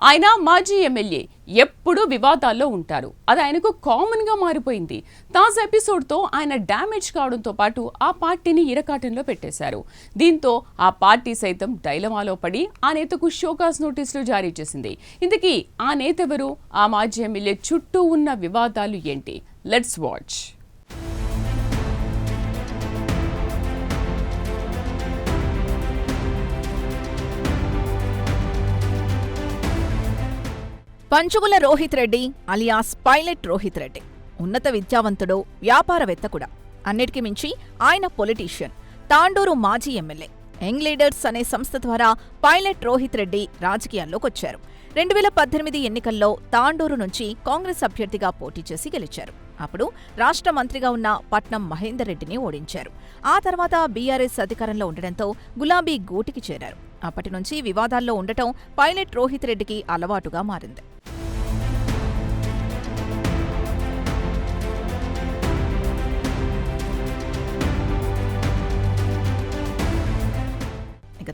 ఆయన మాజీ ఎమ్మెల్యే ఎప్పుడూ వివాదాల్లో ఉంటారు. అది ఆయనకు కామన్గా మారిపోయింది. తాజా ఎపిసోడ్తో ఆయన డ్యామేజ్ కావడంతో పాటు ఆ పార్టీని ఇరకాటంలో పెట్టేశారు. దీంతో ఆ పార్టీ సైతం డైలమాలో పడి ఆ నేతకు షోకాస్ నోటీసులు జారీ చేసింది. ఇంతకీ ఆ నేత ఎవరు? ఆ మాజీ ఎమ్మెల్యే చుట్టూ ఉన్న వివాదాలు ఏంటి? Let's watch. Panchugula Rohith Reddy alias pilot Rohith Reddy ఉన్నత విద్యావంతుడు, వ్యాపారవేత్త కూడా. అన్నిటికీ మించి ఆయన పొలిటీషియన్, తాండూరు మాజీ ఎమ్మెల్యే. యంగ్ లీడర్స్ అనే సంస్థ ద్వారా పైలట్ రోహిత్ రెడ్డి రాజకీయాల్లోకొచ్చారు. 2018 ఎన్నికల్లో తాండూరు నుంచి కాంగ్రెస్ అభ్యర్థిగా పోటీ చేసి గెలిచారు. అప్పుడు రాష్ట్ర మంత్రిగా ఉన్న పట్నం మహేందర్ రెడ్డిని ఓడించారు. ఆ తర్వాత బీఆర్ఎస్ అధికారంలో ఉండటంతో గులాబీ గూటికి చేరారు. అప్పటి నుంచి వివాదాల్లో ఉండటం పైలట్ రోహిత్ రెడ్డికి అలవాటుగా మారింది.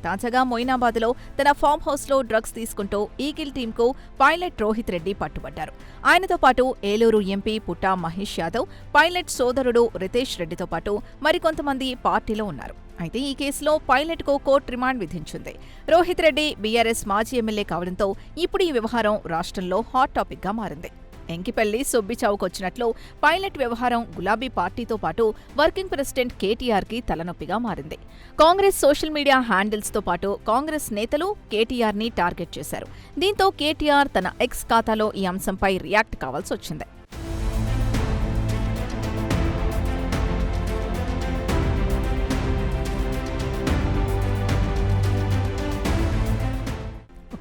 తాజాగా మొయినాబాద్లో తన ఫామ్ హౌస్లో డ్రగ్స్ తీసుకుంటూ ఈగిల్ టీంకు పైలట్ రోహిత్ రెడ్డి పట్టుబడ్డారు. ఆయనతో పాటు ఏలూరు ఎంపీ పుట్టా మహేష్ యాదవ్, పైలట్ సోదరుడు రితేష్ రెడ్డితో పాటు మరికొంతమంది పార్టీలో ఉన్నారు. అయితే ఈ కేసులో పైలట్కు కోర్టు రిమాండ్ విధించింది. రోహిత్ రెడ్డి బీఆర్ఎస్ మాజీ ఎమ్మెల్యే కావడంతో ఇప్పుడు ఈ వ్యవహారం రాష్ట్రంలో హాట్ టాపిక్గా మారింది. ఎంకిపల్లి సుబ్బిచావుకొచ్చినట్లు పైలట్ వ్యవహారం గులాబీ పార్టీతో పాటు వర్కింగ్ ప్రెసిడెంట్ కేటీఆర్కి తలనొప్పిగా మారింది. కాంగ్రెస్ సోషల్ మీడియా హ్యాండిల్స్తో పాటు కాంగ్రెస్ నేతలు కేటీఆర్ని టార్గెట్ చేశారు. దీంతో కేటీఆర్ తన ఎక్స్ ఖాతాలో ఈ అంశంపై రియాక్ట్ కావాల్సొచ్చింది.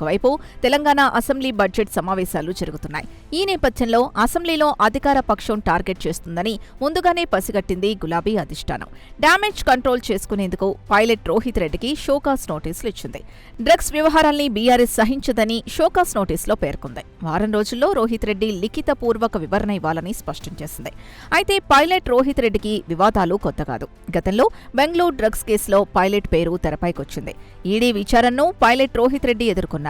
ఒకవైపు తెలంగాణ అసెంబ్లీ బడ్జెట్ సమావేశాలు జరుగుతున్నాయి. ఈ నేపథ్యంలో అసెంబ్లీలో అధికార పక్షం టార్గెట్ చేస్తుందని ముందుగానే పసిగట్టింది గులాబీ అధిష్టానం. డ్యామేజ్ కంట్రోల్ చేసుకునేందుకు పైలట్ రోహిత్ రెడ్డికి షోకాస్ నోటీసులు ఇచ్చింది. డ్రగ్స్ వ్యవహారాల్ని బీఆర్ఎస్ సహించదని షోకాస్ నోటీసులో పేర్కొంది. వారం రోజుల్లో రోహిత్ రెడ్డి లిఖితపూర్వక వివరణ ఇవ్వాలని స్పష్టం చేసింది. అయితే పైలట్ రోహిత్ రెడ్డికి వివాదాలు కొత్త కాదు. గతంలో బెంగళూరు డ్రగ్స్ కేసులో పైలట్ పేరు తెరపైకొచ్చింది. ఈడీ విచారణను పైలట్ రోహిత్ రెడ్డి ఎదుర్కొన్నారు.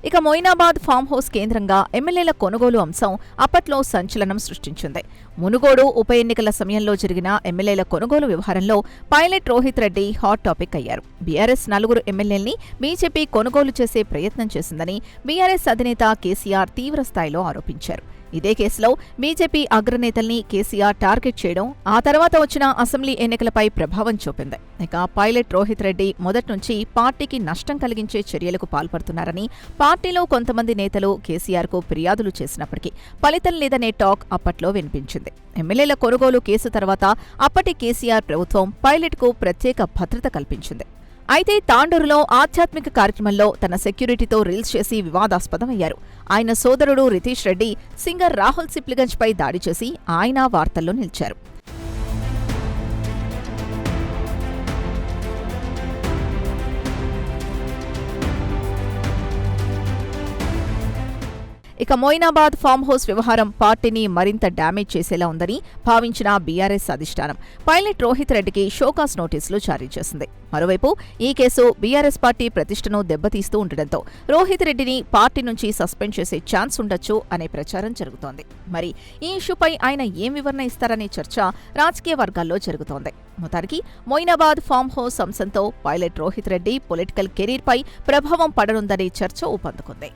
ఇక మొయినాబాద్ ఫామ్ హౌస్ కేంద్రంగా ఎమ్మెల్యేల కొనుగోలు అంశం అప్పట్లో సంచలనం సృష్టించింది. మునుగోడు ఉప ఎన్నికల సమయంలో జరిగిన ఎమ్మెల్యేల కొనుగోలు వ్యవహారంలో pilot Rohith Reddy hot topic అయ్యారు. బీఆర్ఎస్ 4 ఎమ్మెల్యేల్ని బీజేపీ కొనుగోలు చేసే ప్రయత్నం చేసిందని బీఆర్ఎస్ అధినేత కేసీఆర్ తీవ్రస్థాయిలో ఆరోపించారు. ఇదే కేసులో బీజేపీ అగ్రనేతల్ని కేసీఆర్ టార్గెట్ చేయడం ఆ తర్వాత వచ్చిన అసెంబ్లీ ఎన్నికలపై ప్రభావం చూపింది. ఇక పైలట్ రోహిత్ రెడ్డి మొదట్నుంచి పార్టీకి నష్టం కలిగించే చర్యలకు పాల్పడుతున్నారని పార్టీలో కొంతమంది నేతలు కేసీఆర్కు ఫిర్యాదులు చేసినప్పటికీ ఫలితం లేదనే టాక్ అప్పట్లో వినిపించింది. ఎమ్మెల్యేల కొనుగోలు కేసు తర్వాత అప్పటి కేసీఆర్ ప్రభుత్వం పైలట్కు ప్రత్యేక భద్రత కల్పించింది. అయితే తాండూరులో ఆధ్యాత్మిక కార్యక్రమంలో తన సెక్యూరిటీతో రీల్స్ చేసి వివాదాస్పదమయ్యారు. ఆయన సోదరుడు రితేష్ రెడ్డి సింగర్ రాహుల్ సిప్లిగంజ్పై దాడి చేసి ఆయన వార్తల్లో నిలిచారు. ఇక మొయినాబాద్ ఫామ్ హౌస్ వ్యవహారం పార్టీని మరింత డ్యామేజ్ చేసేలా ఉందని భావించిన బీఆర్ఎస్ అధిష్టానం పైలట్ రోహిత్ రెడ్డికి షోకాస్ నోటీసులు జారీ చేసింది. మరోవైపు ఈ కేసు బీఆర్ఎస్ పార్టీ ప్రతిష్టను దెబ్బతీస్తూ ఉండటంతో రోహిత్ రెడ్డిని పార్టీ నుంచి సస్పెండ్ చేసే ఛాన్స్ ఉండొచ్చు అనే ప్రచారం జరుగుతోంది. మరి ఈ ఇష్యూపై ఆయన ఏం వివరణ ఇస్తారనే చర్చ రాజకీయ వర్గాల్లో జరుగుతోంది. మొత్తానికి మొయినాబాద్ ఫామ్ హౌస్ అంశంతో పైలట్ రోహిత్ రెడ్డి పొలిటికల్ కెరీర్పై ప్రభావం పడనుందనే చర్చ ఊపందుకుంది.